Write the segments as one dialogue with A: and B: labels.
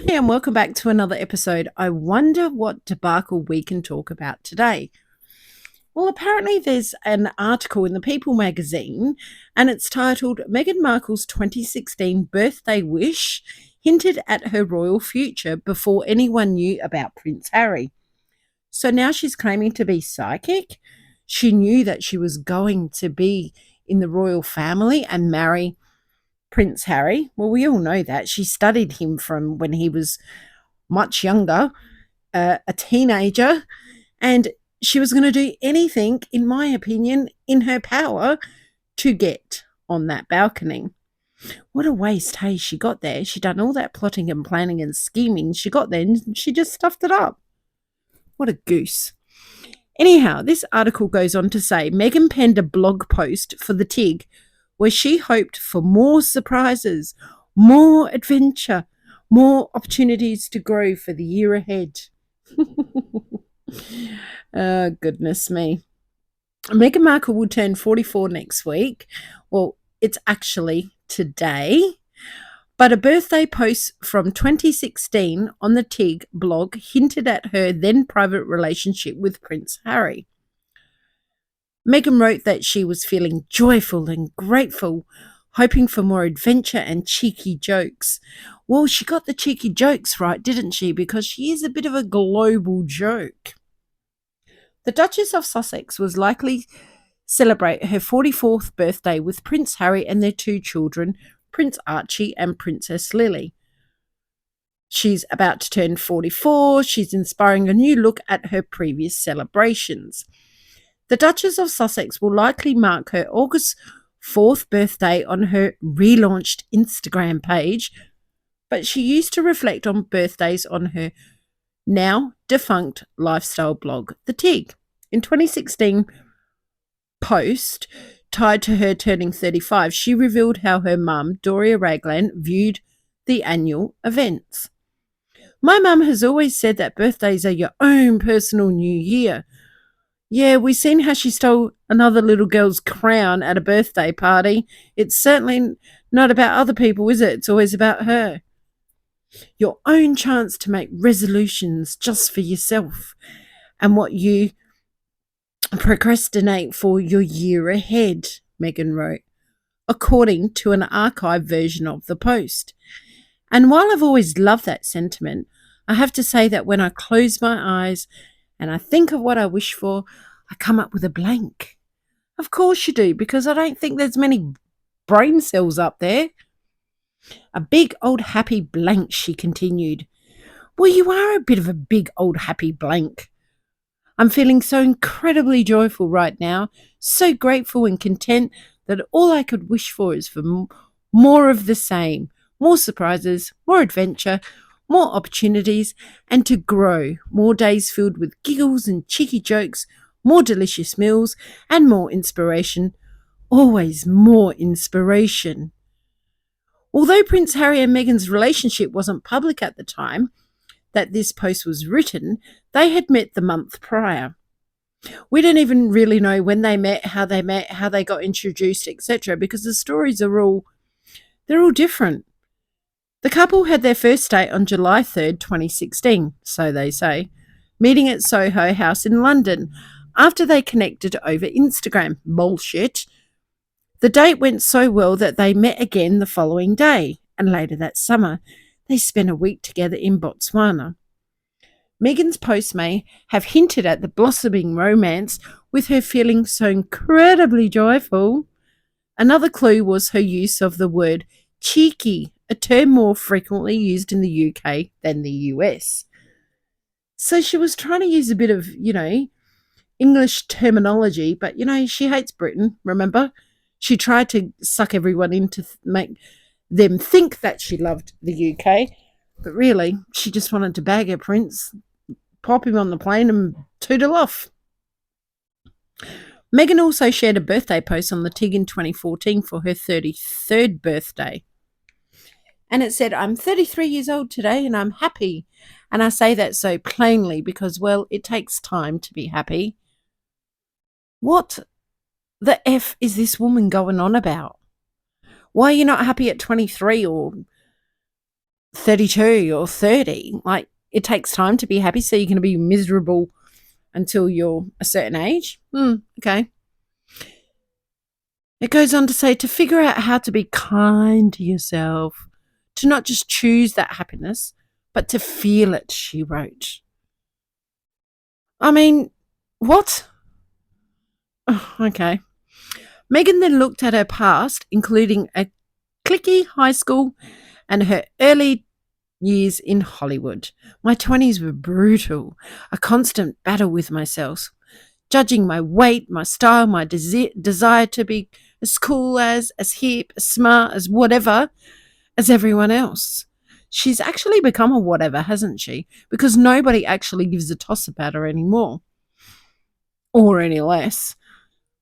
A: Hey, and welcome back to another episode. I wonder what debacle we can talk about today. Well, apparently there's an article in the People magazine, and it's titled Meghan Markle's 2016 birthday wish hinted at her royal future before anyone knew about Prince Harry. So now she's claiming to be psychic. She knew that she was going to be in the royal family and marry Prince Harry. Well, we all know that. She studied him from when he was much younger, a teenager, and she was going to do anything, in my opinion, in her power to get on that balcony. What a waste, hey, she got there. She done all that plotting and planning and scheming. She got there and she just stuffed it up. What a goose. Anyhow, this article goes on to say Meghan penned a blog post for the TIG where she hoped for more surprises, more adventure, more opportunities to grow for the year ahead. Oh, goodness me. Meghan Markle will turn 44 next week. Well, it's actually today. But a birthday post from 2016 on the TIG blog hinted at her then private relationship with Prince Harry. Meghan wrote that she was feeling joyful and grateful, hoping for more adventure and cheeky jokes. Well, she got the cheeky jokes right, didn't she? Because she is a bit of a global joke. The Duchess of Sussex was likely celebrate her 44th birthday with Prince Harry and their two children, Prince Archie and Princess Lily. She's about to turn 44. She's inspiring a new look at her previous celebrations. The Duchess of Sussex will likely mark her August 4th birthday on her relaunched Instagram page, but she used to reflect on birthdays on her now defunct lifestyle blog, The TIG. In 2016 post tied to her turning 35, she revealed how her mum, Doria Ragland, viewed the annual events. My mum has always said that birthdays are your own personal new year. Yeah, we've seen how she stole another little girl's crown at a birthday party. It's certainly not about other people, is it? It's always about her. Your own chance to make resolutions just for yourself and what you procrastinate for your year ahead, Meghan wrote, according to an archived version of the post. And while I've always loved that sentiment, I have to say that when I close my eyes and I think of what I wish for, I come up with a blank. Of course you do, because I don't think there's many brain cells up there. A big old happy blank, she continued. Well, you are a bit of a big old happy blank. I'm feeling so incredibly joyful right now, so grateful and content that all I could wish for is for more of the same, more surprises, more adventure, more opportunities, and to grow, more days filled with giggles and cheeky jokes, more delicious meals, and more inspiration. Always more inspiration. Although Prince Harry and Meghan's relationship wasn't public at the time that this post was written, they had met the month prior. We don't even really know when they met, how they got introduced, etc., because the stories they're all different. The couple had their first date on July 3rd, 2016, so they say, meeting at Soho House in London after they connected over Instagram. Bullshit. The date went so well that they met again the following day, and later that summer, they spent a week together in Botswana. Meghan's post may have hinted at the blossoming romance, with her feeling so incredibly joyful. Another clue was her use of the word cheeky, a term more frequently used in the UK than the US. So she was trying to use a bit of, English terminology, but, she hates Britain, remember? She tried to suck everyone in to make them think that she loved the UK, but really, she just wanted to bag her prince, pop him on the plane and tootle off. Meghan also shared a birthday post on the TIG in 2014 for her 33rd birthday. And it said, I'm 33 years old today and I'm happy. And I say that so plainly because, well, it takes time to be happy. What the F is this woman going on about? Why are you not happy at 23 or 32 or 30. Like, it takes time to be happy, so you're going to be miserable until you're a certain age. Okay. It goes on to say to figure out how to be kind to yourself, to not just choose that happiness, but to feel it, she wrote. I mean, what? Oh, okay. Meghan then looked at her past, including a cliquey high school and her early years in Hollywood. My 20s were brutal, a constant battle with myself, judging my weight, my style, my desire to be as cool as hip, as smart, as whatever, as everyone else. She's actually become a whatever, hasn't she? Because nobody actually gives a toss about her anymore, or any less.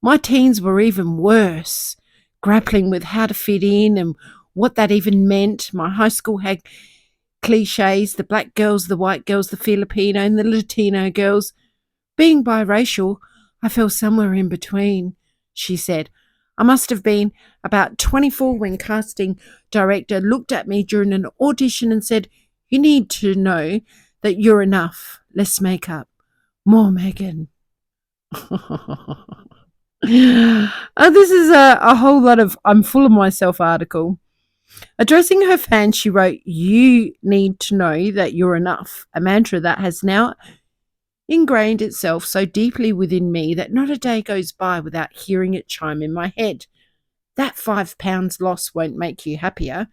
A: My teens were even worse, grappling with how to fit in and what that even meant. My high school had cliches, the black girls, the white girls, the Filipino and the Latino girls. Being biracial, I fell somewhere in between, she said. I must have been about 24 when casting director looked at me during an audition and said, "You need to know that you're enough. Less makeup. More Meghan." This is a whole lot of "I'm full of myself" article. Addressing her fans, she wrote, "You need to know that you're enough," a mantra that has now ingrained itself so deeply within me that not a day goes by without hearing it chime in my head. That 5 pounds loss won't make you happier.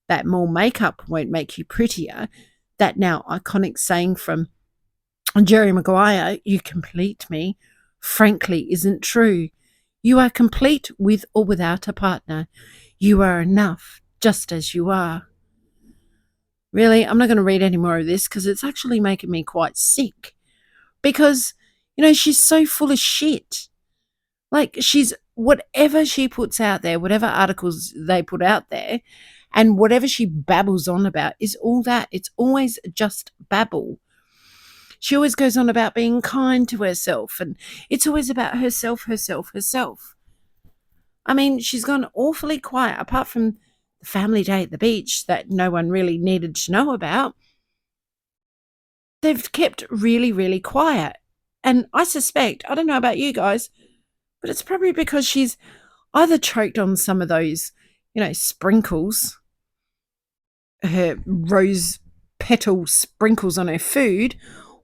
A: That more makeup won't make you prettier. That now iconic saying from Jerry Maguire, "You complete me," frankly isn't true. You are complete with or without a partner. You are enough just as you are. Really, I'm not going to read any more of this because it's actually making me quite sick. Because, she's so full of shit. Like, she's whatever she puts out there, whatever articles they put out there, and whatever she babbles on about is all that. It's always just babble. She always goes on about being kind to herself, and it's always about herself, herself, herself. I mean, she's gone awfully quiet, apart from the family day at the beach that no one really needed to know about. They've kept really, really quiet. And I suspect, I don't know about you guys, but it's probably because she's either choked on some of those, sprinkles, her rose petal sprinkles on her food,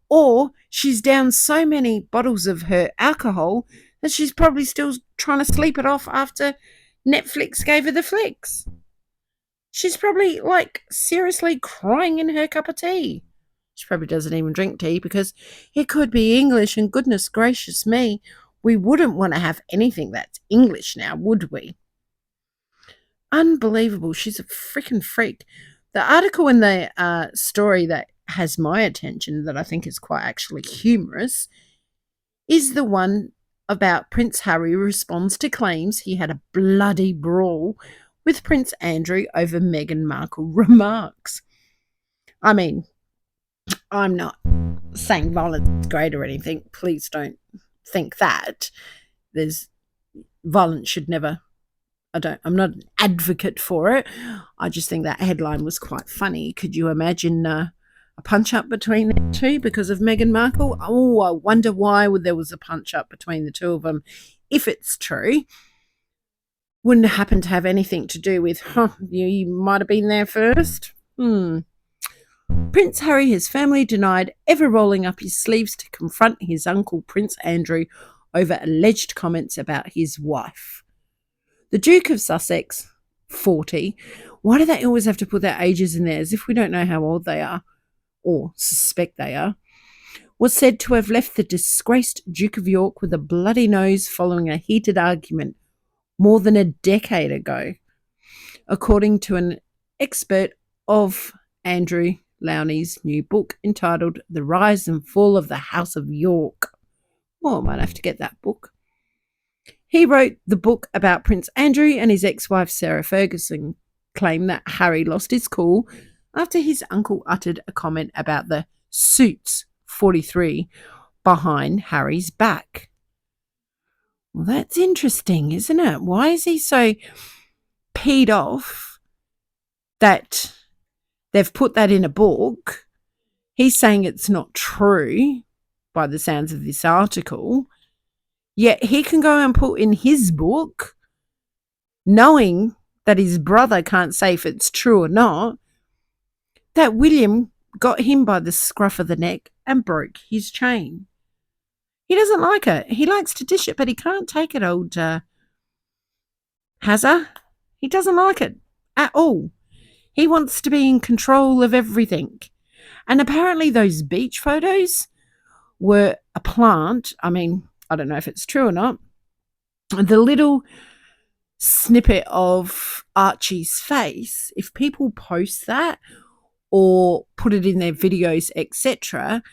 A: or she's down so many bottles of her alcohol that she's probably still trying to sleep it off after Netflix gave her the flicks. She's probably, seriously crying in her cup of tea. She probably doesn't even drink tea because it could be English, and goodness gracious me, we wouldn't want to have anything that's English now, would we? Unbelievable. She's a freaking freak. The article in the story that has my attention, that I think is quite actually humorous, is the one about Prince Harry responds to claims he had a bloody brawl with Prince Andrew over Meghan Markle remarks. I mean, I'm not saying violence is great or anything. Please don't think that. Violence should never, I'm not an advocate for it. I just think that headline was quite funny. Could you imagine a punch up between the two because of Meghan Markle? Oh, I wonder why there was a punch up between the two of them. If it's true, wouldn't happen to have anything to do with, you might have been there first. Prince Harry has firmly denied ever rolling up his sleeves to confront his uncle Prince Andrew over alleged comments about his wife. The Duke of Sussex, 40, why do they always have to put their ages in there as if we don't know how old they are, or suspect they are, was said to have left the disgraced Duke of York with a bloody nose following a heated argument more than a decade ago, according to an expert of Andrew Lowney's new book entitled The Rise and Fall of the House of York. Well, I might have to get that book. He wrote the book about Prince Andrew and his ex-wife Sarah Ferguson claimed that Harry lost his cool after his uncle uttered a comment about the suits 43 behind Harry's back. Well, that's interesting, isn't it? Why is he so peed off that They've put that in a book. He's saying it's not true by the sounds of this article. Yet he can go and put in his book, knowing that his brother can't say if it's true or not, that William got him by the scruff of the neck and broke his chain. He doesn't like it. He likes to dish it, but he can't take it, old Hazza. He doesn't like it at all. He wants to be in control of everything. And apparently those beach photos were a plant. I mean, I don't know if it's true or not. The little snippet of Archie's face, if people post that or put it in their videos, etc.,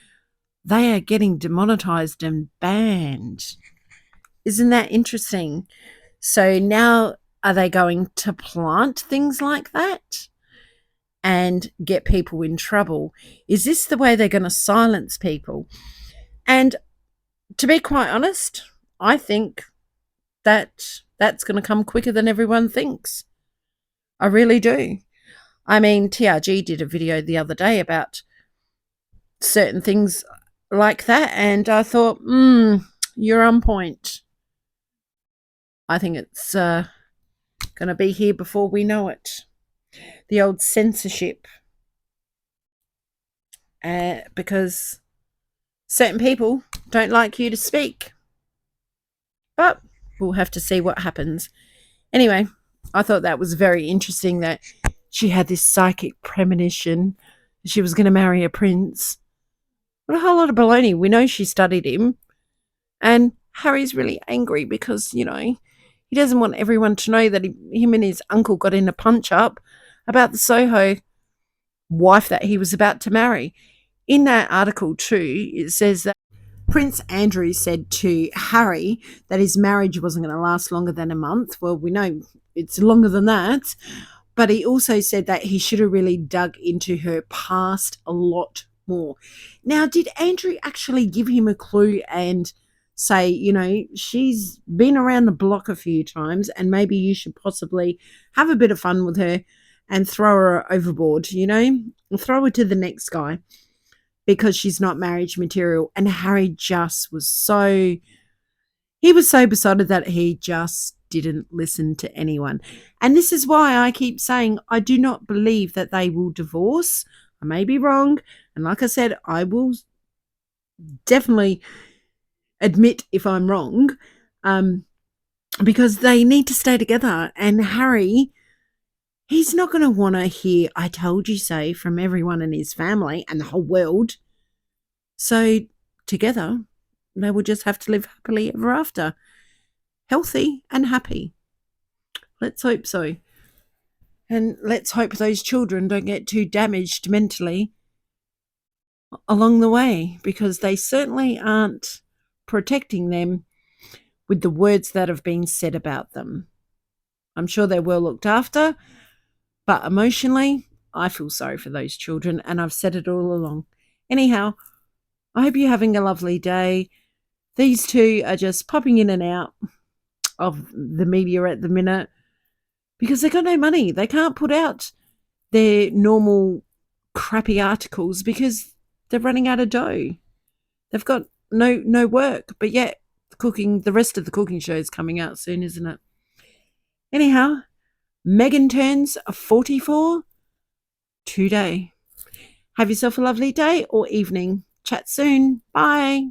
A: they are getting demonetized and banned. Isn't that interesting? So now are they going to plant things like that and get people in trouble? Is this the way they're going to silence people? And to be quite honest, I think that that's going to come quicker than everyone thinks. I really do. I mean, TRG did a video the other day about certain things like that, and I thought, you're on point. I think it's going to be here before we know it. The old censorship. Because certain people don't like you to speak. But we'll have to see what happens. Anyway, I thought that was very interesting that she had this psychic premonition. She was going to marry a prince. What a whole lot of baloney. We know she studied him. And Harry's really angry because, he doesn't want everyone to know that him and his uncle got in a punch-up about the Soho wife that he was about to marry. In that article too, it says that Prince Andrew said to Harry that his marriage wasn't going to last longer than a month. Well, we know it's longer than that. But he also said that he should have really dug into her past a lot more. Now, did Andrew actually give him a clue and say, she's been around the block a few times and maybe you should possibly have a bit of fun with her and throw her overboard, and throw her to the next guy because she's not marriage material? And Harry just was so besotted that he just didn't listen to anyone. And this is why I keep saying I do not believe that they will divorce. I may be wrong. And like I said, I will definitely admit if I'm wrong, because they need to stay together. And Harry, he's not going to want to hear "I told you so" from everyone in his family and the whole world. So together, they will just have to live happily ever after, healthy and happy. Let's hope so. And let's hope those children don't get too damaged mentally along the way, because they certainly aren't protecting them with the words that have been said about them. I'm sure they're well looked after, but emotionally, I feel sorry for those children, and I've said it all along. Anyhow, I hope you're having a lovely day. These two are just popping in and out of the media at the minute because they've got no money. They can't put out their normal crappy articles because they're running out of dough. They've got no work, but yet the rest of the cooking show is coming out soon, isn't it? Anyhow, Meghan turns 44 today. Have yourself a lovely day or evening. Chat soon. Bye.